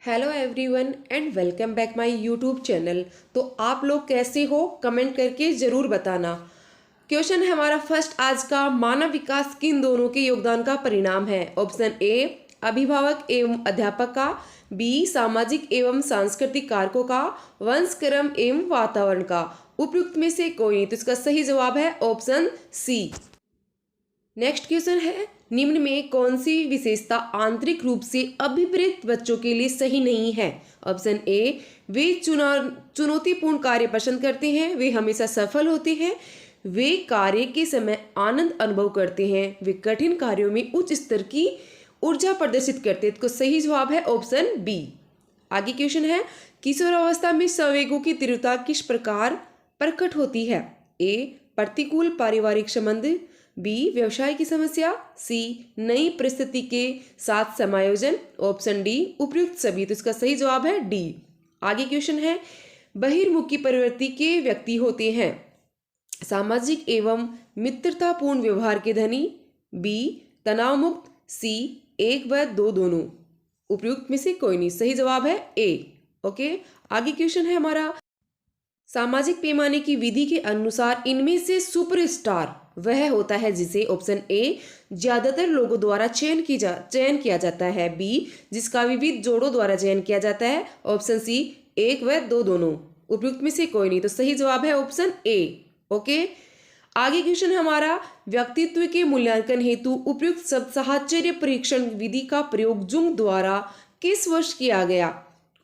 Hello everyone and welcome back my YouTube channel. तो आप लोग कैसे हो कमेंट करके ज़रूर बताना। क्वेश्चन है हमारा फर्स्ट आज का, मानव विकास किन दोनों के योगदान का परिणाम है? ऑप्शन ए अभिभावक एवं अध्यापक का, बी सामाजिक एवं सांस्कृतिक कारकों का, वंशक्रम एवं वातावरण का। उपयुक्त में से कोई नहीं, तो इसका सही जवाब है ऑप्शन सी। नेक्स्ट क्वेश्चन है, निम्न में कौन सी विशेषता आंतरिक रूप से अभिप्रेत बच्चों के लिए सही नहीं है? ऑप्शन ए वे चुनौतीपूर्ण कार्य पसंद करते हैं, वे हमेशा सफल होते हैं, वे कार्य के समय आनंद अनुभव करते हैं, वे कठिन कार्यों में उच्च स्तर की ऊर्जा प्रदर्शित करते हैं। तो सही जवाब है ऑप्शन बी। आगे क्वेश्चन है, किशोरावस्था में संवेगों की तीव्रता किस प्रकार प्रकट होती है? ए प्रतिकूल पारिवारिक संबंध, बी व्यवसाय की समस्या, सी नई परिस्थिति के साथ समायोजन, ऑप्शन डी उपयुक्त सभी। तो इसका सही जवाब है डी। आगे क्वेश्चन है, बहिर्मुखी प्रवृत्ति के व्यक्ति होते हैं सामाजिक एवं मित्रतापूर्ण व्यवहार के धनी, बी तनाव मुक्त, सी एक व दो दोनों। उपयुक्त में से कोई नहीं, सही जवाब है ए। ओके, आगे क्वेश्चन है हमारा, सामाजिक पैमाने की विधि के अनुसार इनमें से सुपरस्टार वह होता है जिसे, ऑप्शन ए ज्यादातर लोगों द्वारा चयन किया जाता है, बी जिसका विविध जोड़ों द्वारा चयन किया जाता है, ऑप्शन सी एक व दो दोनों। उपयुक्त में से कोई नहीं, तो सही जवाब है ऑप्शन ए। ओके, आगे क्वेश्चन है हमारा, व्यक्तित्व के मूल्यांकन हेतु उपयुक्त शब्द साहचर्य परीक्षण विधि का प्रयोग जुंग द्वारा किस वर्ष किया गया?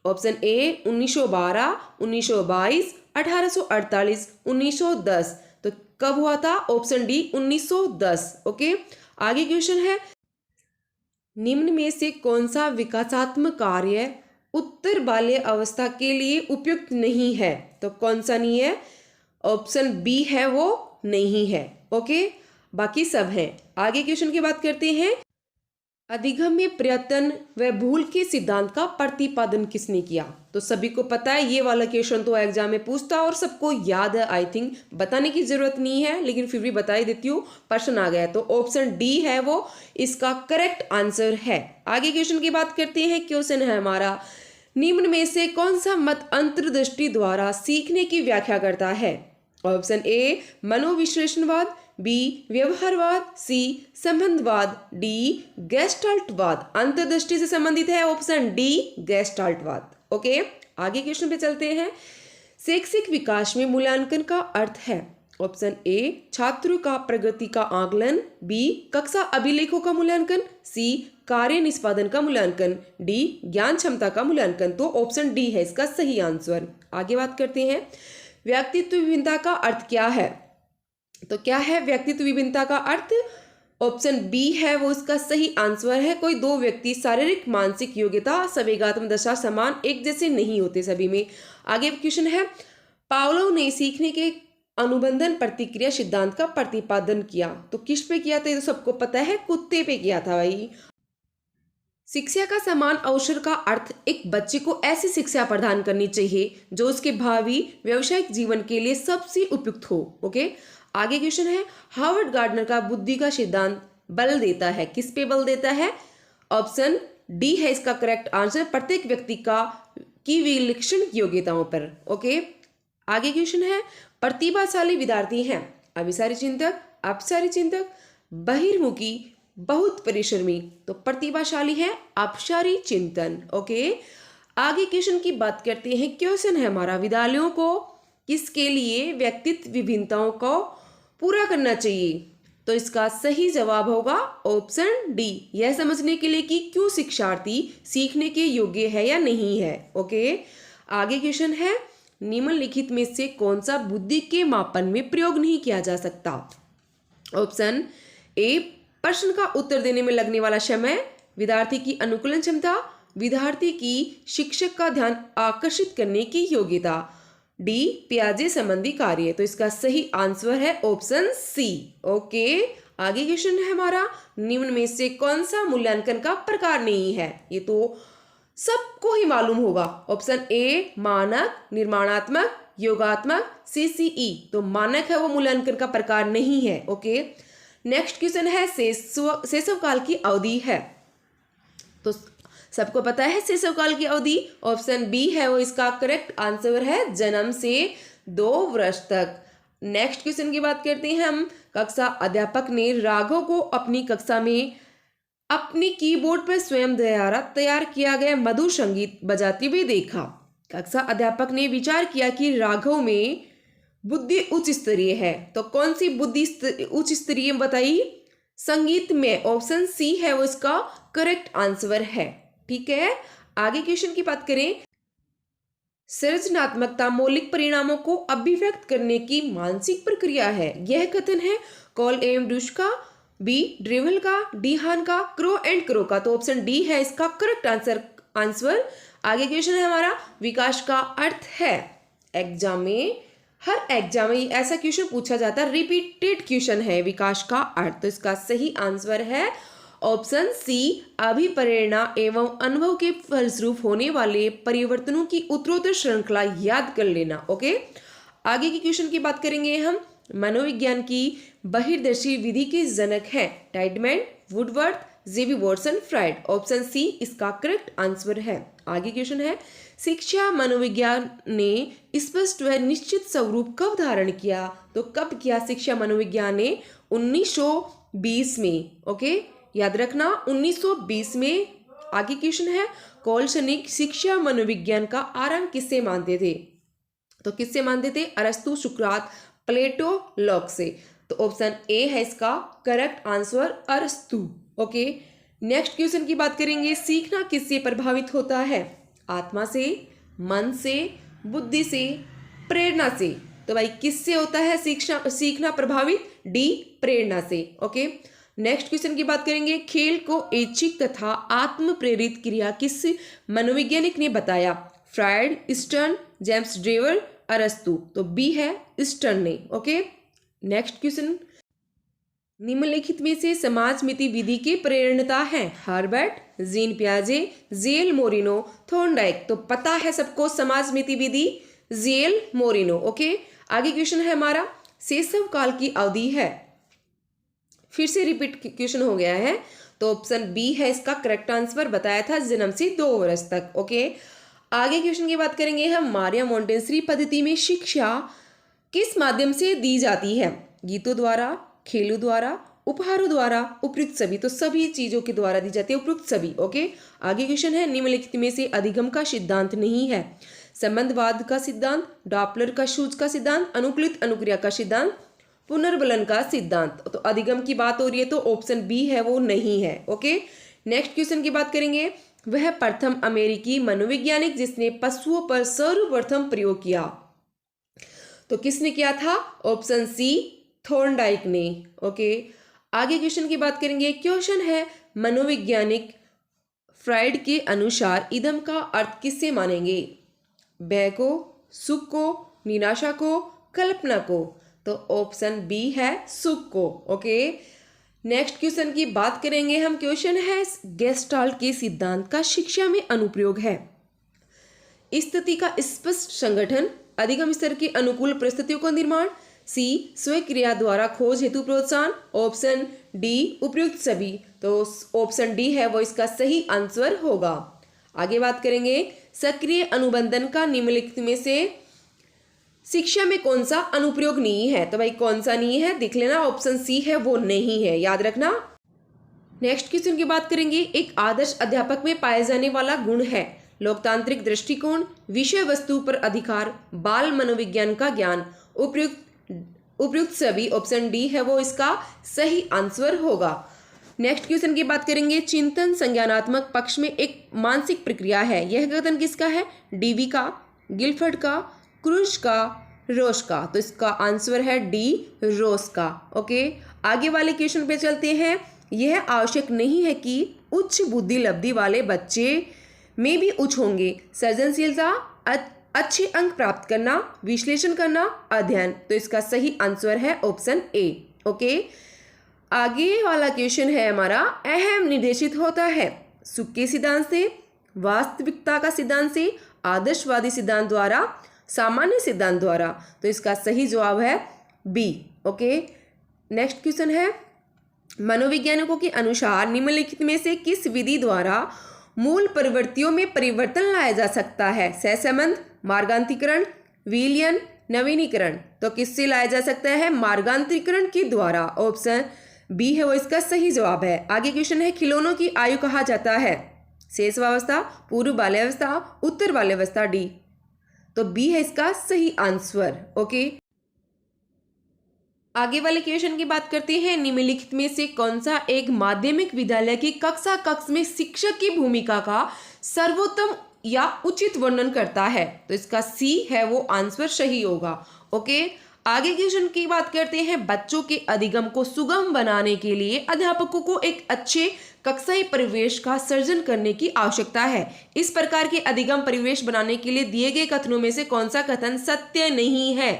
Option A 1912, 1922, 1848, 1910। तो कब हुआ था? Option D 1910। ओके, आगे क्वेश्चन है, निम्न में से कौन सा विकासात्मक कार्य उत्तर बाल्य अवस्था के लिए उपयुक्त नहीं है? तो कौन सा नहीं है? ऑप्शन बी है वो नहीं है। ओके, बाकी सब है। आगे क्वेश्चन की बात करते हैं, अधिगम्य प्रयत्न व भूल के सिद्धांत का प्रतिपादन किसने किया? तो सभी को पता है, ये वाला क्वेश्चन तो एग्जाम में पूछता और सबको याद है। आई थिंक बताने की जरूरत नहीं है, लेकिन फिर भी बता ही देती हूँ, प्रश्न आ गया। तो ऑप्शन डी है वो इसका करेक्ट आंसर है। आगे क्वेश्चन की बात करते हैं। क्वेश्चन है हमारा, निम्न में से कौन सा मत अंतर्दृष्टि द्वारा सीखने की व्याख्या करता है? ऑप्शन ए मनोविश्लेषणवाद, बी व्यवहारवाद, सी संबंधवाद, डी गेस्टाल्टवाद। अंतर्दृष्टि से संबंधित है ऑप्शन डी गेस्टाल्टवाद। ओके, आगे क्वेश्चन पे चलते हैं। शैक्षिक विकास में मूल्यांकन का अर्थ है, ऑप्शन ए छात्रों का प्रगति का आकलन, बी कक्षा अभिलेखों का मूल्यांकन, सी कार्य निष्पादन का मूल्यांकन, डी ज्ञान क्षमता का मूल्यांकन। तो ऑप्शन डी है इसका सही आंसर। आगे बात करते हैं, व्यक्तित्व विभिन्नता का अर्थ क्या है? तो क्या है व्यक्तित्व विभिन्नता का अर्थ? ऑप्शन बी है वो इसका सही आंसर है। कोई दो व्यक्ति शारीरिक मानसिक योग्यता संवेगात्मक दशा समान एक जैसे नहीं होते सभी में। आगे क्वेश्चन है, पावलोव ने सीखने के अनुबंधन प्रतिक्रिया सिद्धांत का प्रतिपादन किया। तो किस पे किया था? ये तो सबको पता है, कुत्ते पे किया था भाई। शिक्षा का समान अवसर का अर्थ, एक बच्चे को ऐसी शिक्षा प्रदान करनी चाहिए जो उसके भावी व्यावसायिक जीवन के लिए सबसे उपयुक्त हो। ओके, आगे क्वेश्चन है, हार्वर्ड गार्डनर का बुद्धि का सिद्धांत बल देता है, किस पे बल देता है? ऑप्शन डी है इसका करेक्ट आंसर, प्रत्येक व्यक्ति की विलक्षण योग्यताओं पर। ओके, आगे क्वेश्चन है, प्रतिभाशाली विद्यार्थी हैं अभिसारी चिंतक, अपसारी चिंतक, बहिर्मुखी, बहुत परिश्रमी। तो प्रतिभाशाली है अपसारी चिंतन। ओके, आगे क्वेश्चन की बात करते हैं। क्वेश्चन है हमारा, विद्यालयों को किसके लिए व्यक्तित्व विभिन्नताओं को पूरा करना चाहिए? तो इसका सही जवाब होगा ऑप्शन डी, यह समझने के लिए कि क्यों शिक्षार्थी सीखने के योग्य है या नहीं है। ओके, आगे क्वेश्चन है, निम्नलिखित में से कौन सा बुद्धि के मापन में प्रयोग नहीं किया जा सकता? ऑप्शन ए प्रश्न का उत्तर देने में लगने वाला समय, विद्यार्थी की अनुकूलन क्षमता, विद्यार्थी की शिक्षक का ध्यान आकर्षित करने की योग्यता, डी प्याजे संबंधी कार्य। तो इसका सही आंसर है ऑप्शन सी। ओके, आगे क्वेश्चन है हमारा, निम्न में से कौन सा मूल्यांकन का प्रकार नहीं है? ये तो सबको ही मालूम होगा। ऑप्शन ए मानक, निर्माणात्मक, योगात्मक, सीसीई। तो मानक है वो मूल्यांकन का प्रकार नहीं है। ओके, नेक्स्ट क्वेश्चन है, शैशव काल की अवधि है। तो सबको पता है शैशव काल की अवधि ऑप्शन बी है वो इसका करेक्ट आंसर है, जन्म से 2 वर्ष तक। नेक्स्ट क्वेश्चन की बात करते हैं हम। कक्षा अध्यापक ने राघव को अपनी कक्षा में अपनी कीबोर्ड पर स्वयं द्वारा तैयार किया गया मधुर संगीत बजाते हुए देखा। कक्षा अध्यापक ने विचार किया कि राघव में बुद्धि उच्च स्तरीय है, तो कौन सी बुद्धि उच्च स्तरीय बताइए? संगीत में ऑप्शन सी है वो इसका करेक्ट आंसर है। ठीक है, आगे क्वेश्चन की बात करें। सृजनात्मकता मौलिक परिणामों को अभिव्यक्त करने की मानसिक प्रक्रिया है। यह कथन है कॉल एम ब्रूश का, बी ड्रेवल का, डी हान का, क्रो एंड क्रो का। तो ऑप्शन डी है इसका करेक्ट आंसर। आगे क्वेश्चन है हमारा, विकास का अर्थ है। हर एग्जाम में ऐसा क्वेश्चन पूछा जाता है, रिपीटेड क्वेश्चन है, विकास का अर्थ। तो इसका सही आंसर है ऑप्शन सी, अभिप्रेरणा एवं अनुभव के फलस्वरूप होने वाले परिवर्तनों की उत्तरोत्तर श्रृंखला याद कर लेना। ओके, आगे की क्वेश्चन की बात करेंगे हम। मनोविज्ञान की बहिर्दर्शी विधि के जनक हैं टाइडमैन, वुडवर्थ, जेबी वॉटसन, फ्राइड। ऑप्शन सी इसका करेक्ट आंसर है। आगे क्वेश्चन है, शिक्षा मनोविज्ञान ने स्पष्ट व निश्चित स्वरूप कब धारण किया? तो कब किया शिक्षा मनोविज्ञान ने? 1920 में। ओके, याद रखना 1920 में। आगे क्वेश्चन है, कोलशनिक शिक्षा मनोविज्ञान का आरंभ किससे मानते थे? तो किससे मानते थे? अरस्तु, सुकरात, प्लेटो, लॉक से। तो ऑप्शन ए है इसका करेक्ट आंसर, अरस्तु। ओके, नेक्स्ट क्वेश्चन की बात करेंगे। सीखना किससे प्रभावित होता है? आत्मा से, मन से, बुद्धि से, प्रेरणा से। तो भाई किससे होता है सीखना प्रभावित? डी प्रेरणा से। ओके, नेक्स्ट क्वेश्चन की बात करेंगे। खेल को ऐच्छिक तथा आत्म प्रेरित क्रिया किस मनोवैज्ञानिक ने बताया? फ्रायड, स्टर्न, जेम्स ड्रेवर, अरस्तु। तो बी है स्टर्न ने। ओके, नेक्स्ट क्वेश्चन, निम्नलिखित में से समाजमिति विधि के प्रेरणता है? हर्बर्ट, जीन पियाजे, जेल मोरिनो, थॉर्नडाइक। तो पता है सबको समाजमिति विधि जेल मोरिनो। ओके, आगे क्वेश्चन है हमारा, शैशव काल की अवधि है, फिर से रिपीट क्वेश्चन हो गया है। तो ऑप्शन बी है इसका करेक्ट आंसर, बताया था जन्म से 2 वर्ष तक। ओके, आगे क्वेश्चन की बात करेंगे हम। मारिया मोंटेसरी पद्धति में शिक्षा किस माध्यम से दी जाती है? गीतों द्वारा, खेलों द्वारा, उपहारों द्वारा, उपयुक्त सभी। तो सभी चीजों के द्वारा दी जाती है, उपयुक्त सभी। ओके, आगे क्वेश्चन है, निम्नलिखित में से अधिगम का सिद्धांत नहीं है? संबंधवाद का सिद्धांत, डॉपलर का शूज का सिद्धांत, अनुकूलित अनुक्रिया का सिद्धांत, पुनर्बलन का सिद्धांत। तो अधिगम की बात हो रही है तो ऑप्शन बी है वो नहीं है। ओके, नेक्स्ट क्वेश्चन की बात करेंगे। वह प्रथम अमेरिकी मनोवैज्ञानिक जिसने पशुओं पर सर्वप्रथम प्रयोग किया? तो किसने किया था? ऑप्शन सी थॉर्नडाइक ने। ओके, आगे क्वेश्चन की बात करेंगे। क्वेश्चन है, मनोवैज्ञानिक फ्रायड के अनुसार इदम का अर्थ किससे मानेंगे? भय को, सुख को, निराशा को, कल्पना को। तो ऑप्शन बी है सुख को। ओके, नेक्स्ट क्वेश्चन की बात करेंगे हम। क्वेश्चन है, गेस्टाल्ट के सिद्धांत का शिक्षा में अनुप्रयोग है? स्थिति का स्पष्ट संगठन, अधिगम स्तर के अनुकूल परिस्थितियों का निर्माण, सी स्वक्रिया द्वारा खोज हेतु प्रोत्साहन, ऑप्शन डी उपयुक्त सभी। तो ऑप्शन डी है वो इसका सही आंसर होगा। आगे बात करेंगे, सक्रिय अनुबंधन का निम्नलिखित में से शिक्षा में कौन सा अनुप्रयोग नहीं है? तो भाई कौन सा नहीं है दिख लेना, ऑप्शन सी है वो नहीं है, याद रखना। नेक्स्ट क्वेश्चन की बात करेंगे। एक आदर्श अध्यापक में पाए जाने वाला गुण है? लोकतांत्रिक दृष्टिकोण, विषय वस्तु पर अधिकार, बाल मनोविज्ञान का ज्ञान, उपयुक्त सभी। ऑप्शन डी है वो इसका सही आंसर होगा। नेक्स्ट क्वेश्चन की बात करेंगे। चिंतन संज्ञानात्मक पक्ष में एक मानसिक प्रक्रिया है। यह कथन किसका है? डीवी का, गिलफर्ड का, क्रूज का, रोश का। तो इसका आंसर है डी रोश का। ओके, आगे वाले क्वेश्चन पे चलते हैं। यह आवश्यक नहीं है कि उच्च बुद्धि लब्धि वाले बच्चे में भी उच्च होंगे। सृजनशीलता, अच्छे अंक प्राप्त करना, विश्लेषण करना, अध्ययन। तो इसका सही आंसर है ऑप्शन ए। ओके, आगे वाला क्वेश्चन है हमारा, अहम निर्देशित होता है सुख के सिद्धांत से, वास्तविकता का सिद्धांत से, आदर्शवादी सिद्धांत द्वारा, सामान्य सिद्धांत द्वारा। तो इसका सही जवाब है बी। ओके, नेक्स्ट क्वेश्चन है, मनोवैज्ञानिकों के अनुसार निम्नलिखित में से किस विधि द्वारा मूल प्रवृत्तियों में परिवर्तन लाया जा सकता है? सहसंबंध, मार्गांतरीकरण, विलयन, नवीनीकरण। तो किससे लाया जा सकता है? मार्गांतरीकरण के द्वारा। ऑप्शन बी है वो इसका सही जवाब है। आगे क्वेश्चन है, खिलौनों की आयु कहा जाता है? शेष अवस्था, पूर्व बाल्यावस्था, उत्तर बाल्यावस्था, डी। तो बी है इसका सही आंसर। ओके, आगे वाले क्वेश्चन की बात करते हैं। निम्नलिखित में से कौन सा एक माध्यमिक विद्यालय की कक्ष में शिक्षक की भूमिका का सर्वोत्तम या उचित वर्णन करता है? तो इसका सी है वो आंसर सही होगा। ओके, आगे क्वेश्चन की बात करते हैं। बच्चों के अधिगम को सुगम बनाने के लिए अध्यापकों को एक अच्छे कक्षाई परिवेश का सर्जन करने की आवश्यकता है। इस प्रकार के अधिगम परिवेश बनाने के लिए दिए गए कथनों में से कौन सा कथन सत्य नहीं है?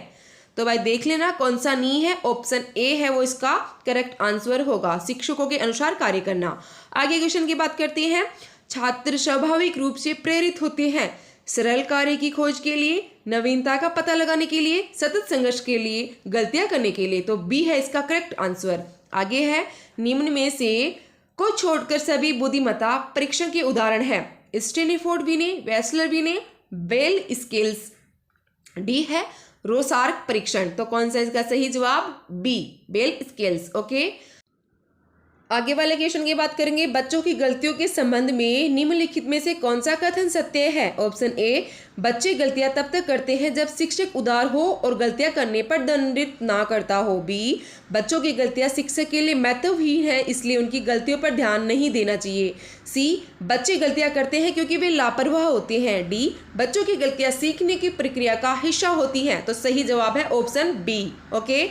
तो भाई देख लेना कौन सा नहीं है। ऑप्शन ए है वो इसका करेक्ट आंसर होगा, शिक्षकों के अनुसार कार्य करना। आगे क्वेश्चन की बात करते हैं। छात्र स्वाभाविक रूप से प्रेरित होते हैं सरल कार्य की खोज के लिए, नवीनता का पता लगाने के लिए, सतत संघर्ष के लिए, गलतियां करने के लिए। तो बी है इसका करेक्ट आंसर। आगे है, निम्न में से को छोड़कर सभी बुद्धिमत्ता परीक्षण के उदाहरण है? स्टैनफोर्ड विने, वेस्लर विने, बेल स्केल्स, डी है रोसार्क परीक्षण। तो कौन सा इसका सही जवाब? B, bell scales. ओके, आगे वाले क्वेश्चन की बात करेंगे। बच्चों की गलतियों के संबंध में निम्नलिखित में से कौन सा कथन सत्य है? ऑप्शन ए, बच्चे गलतियां तब तक करते हैं जब शिक्षक उदार हो और गलतियां करने पर दंडित ना करता हो। बी, बच्चों की गलतियां शिक्षक के लिए महत्वहीन है इसलिए उनकी गलतियों पर ध्यान नहीं देना चाहिए। सी, बच्चे गलतियां करते हैं क्योंकि वे लापरवाह होते हैं। डी, बच्चों की गलतियां सीखने की प्रक्रिया का हिस्सा होती हैं। तो सही जवाब है ऑप्शन बी। ओके,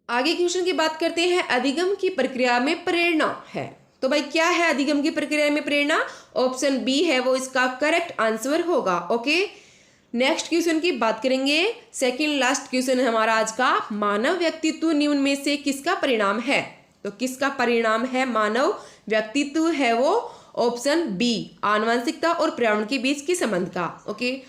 आगे क्वेश्चन की बात करते हैं। अधिगम की प्रक्रिया में प्रेरणा है, तो भाई क्या है अधिगम की प्रक्रिया में प्रेरणा? ऑप्शन बी है वो इसका करेक्ट आंसर होगा। ओके, नेक्स्ट क्वेश्चन की बात करेंगे। सेकंड लास्ट क्वेश्चन है हमारा आज का। मानव व्यक्तित्व निम्न में से किसका परिणाम है? तो किसका परिणाम है मानव व्यक्तित्व? है वो ऑप्शन बी, आनुवंशिकता और पर्यावरण के बीच के संबंध का। ओके,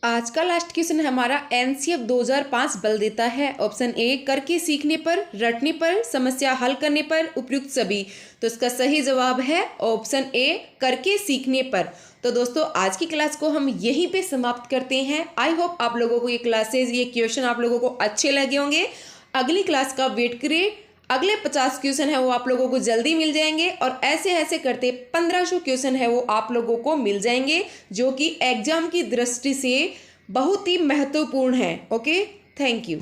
आज का लास्ट क्वेश्चन हमारा एनसीएफ 2005 बल देता है। ऑप्शन ए, करके सीखने पर, रटने पर, समस्या हल करने पर, उपयुक्त सभी। तो इसका सही जवाब है ऑप्शन ए, करके सीखने पर। तो दोस्तों आज की क्लास को हम यहीं पे समाप्त करते हैं। आई होप आप लोगों को ये क्लासेस, ये क्वेश्चन आप लोगों को अच्छे लगे होंगे। अगली क्लास का वेट करिए, अगले 50 क्वेश्चन है वो आप लोगों को जल्दी मिल जाएंगे और ऐसे ऐसे करते 1500 क्वेश्चन है वो आप लोगों को मिल जाएंगे जो कि एग्जाम की दृष्टि से बहुत ही महत्वपूर्ण है। Okay, thank you.